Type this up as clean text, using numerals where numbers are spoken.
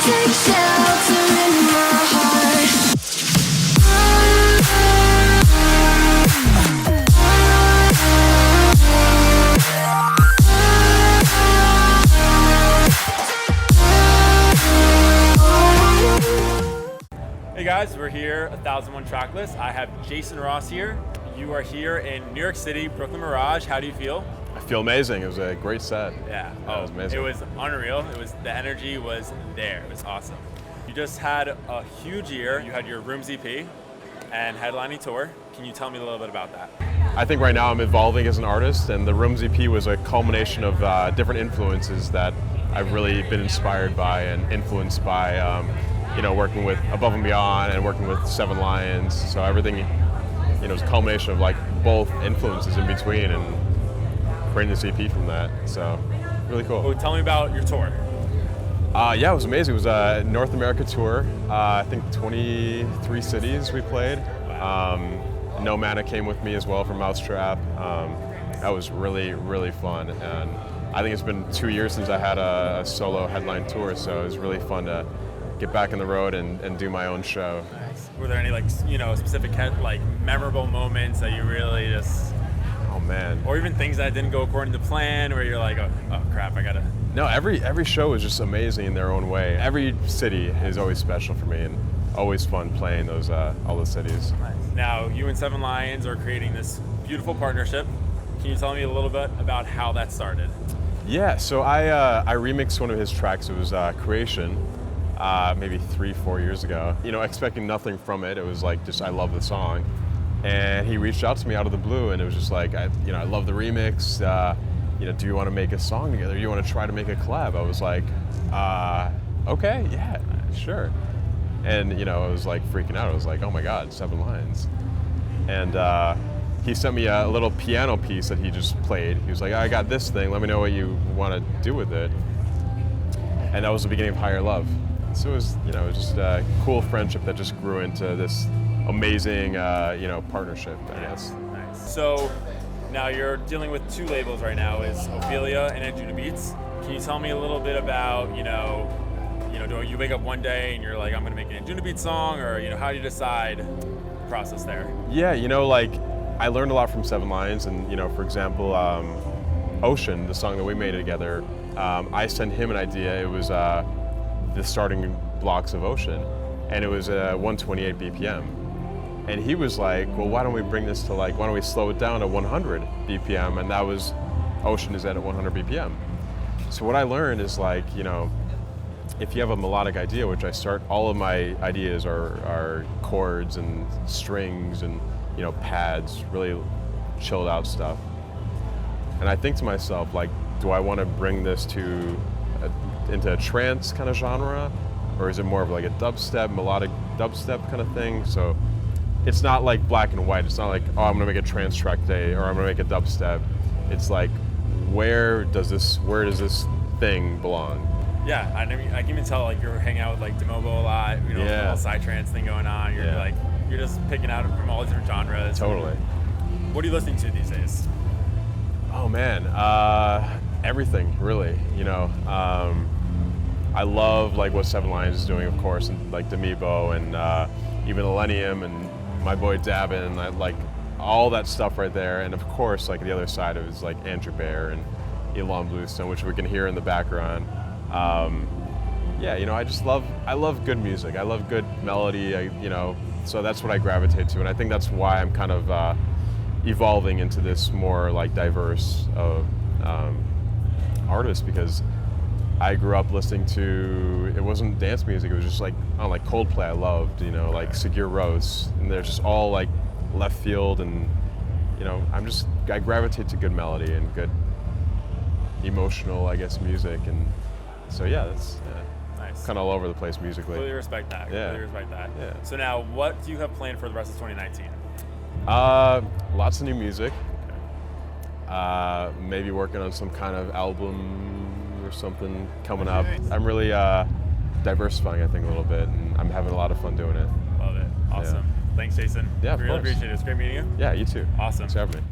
take shelter in my heart. Hey guys, we're here at 1001 Tracklists. I have Jason Ross here. You are here in New York City, Brooklyn Mirage. How do you feel? I feel amazing. It was a great set. Yeah, it was amazing. It was unreal. The energy was there. It was awesome. You just had a huge year. You had your Rooms EP and headlining tour. Can you tell me a little bit about that? I think right now I'm evolving as an artist, and the Rooms EP was a culmination of different influences that I've really been inspired by and influenced by. Working with Above and Beyond and working with Seven Lions. So everything, is a culmination of like both influences in between and creating this EP from that. So really cool. Well, tell me about your tour. Yeah, it was amazing. It was a North America tour. I think 23 cities we played. Wow. No Mana came with me as well from Mousetrap. That was really, really fun. And I think it's been 2 years since I had a solo headline tour, so it was really fun to get back on the road and do my own show. Nice. Were there any specific memorable moments that you really just? Oh man. Or even things that didn't go according to plan, where you're like, oh crap, I gotta. No, every show was just amazing in their own way. Every city is always special for me, and always fun playing those all the cities. Nice. Now you and Seven Lions are creating this beautiful partnership. Can you tell me a little bit about how that started? Yeah, so I remixed one of his tracks. It was Creation. Maybe 3-4 years ago, expecting nothing from it. It was like I love the song, and he reached out to me out of the blue, and it was just like, I love the remix. Do you want to make a song together? Do you want to try to make a collab? I was like, okay, yeah, sure. And I was like freaking out. I was like, oh my God, Seven Lions. And he sent me a little piano piece that he just played. He was like, I got this thing. Let me know what you want to do with it. And that was the beginning of Higher Love. So it was, just a cool friendship that just grew into this amazing, partnership, I guess. Nice. So now you're dealing with two labels right now, is Ophelia and Anjuna Beats. Can you tell me a little bit about, do you wake up one day and you're like, I'm gonna make an Anjuna Beats song, or how do you decide the process there? Yeah, I learned a lot from Seven Lions, and for example, Ocean, the song that we made together, I sent him an idea. It was the starting blocks of Ocean, and it was 128 BPM. And he was like, well, why don't we bring this to why don't we slow it down to 100 BPM? And that was, Ocean is at 100 BPM. So what I learned is if you have a melodic idea, which I start, all of my ideas are chords and strings and pads, really chilled out stuff. And I think to myself, do I want to bring this into a trance kind of genre, or is it more of like a dubstep, melodic dubstep kind of thing? So it's not like black and white. It's not like, oh, I'm gonna make a trance track today, or I'm gonna make a dubstep. It's like, where does this thing belong? Yeah, I can even tell you're hanging out with Demobo a lot. A little psytrance thing going on. You're just picking out from all different genres. Totally. What are you listening to these days? Oh man, everything really. I love what Seven Lions is doing, of course, and Demibo and even Millennium and my boy Dabin, and I like all that stuff right there. And of course, the other side of it is Andrew Bayer and Elon Bluestone, which we can hear in the background. I love good music. I love good melody. So that's what I gravitate to, and I think that's why I'm kind of evolving into this more diverse artist, because I grew up listening to, it wasn't dance music, it was just Coldplay I loved, Sigur Rós, and they're just all left field, and I gravitate to good melody and good emotional, I guess, music, and so yeah, that's nice. Kind of all over the place musically. Completely respect that. Yeah. Completely respect that. Yeah. So now, what do you have planned for the rest of 2019? Lots of new music. Maybe working on some kind of album or something coming up. I'm really diversifying, I think, a little bit, and I'm having a lot of fun doing it. Love it. Awesome. Yeah. Thanks, Jason. Yeah, of really course. appreciate it. It's great meeting you. Yeah, you too. Awesome. Thanks for having me.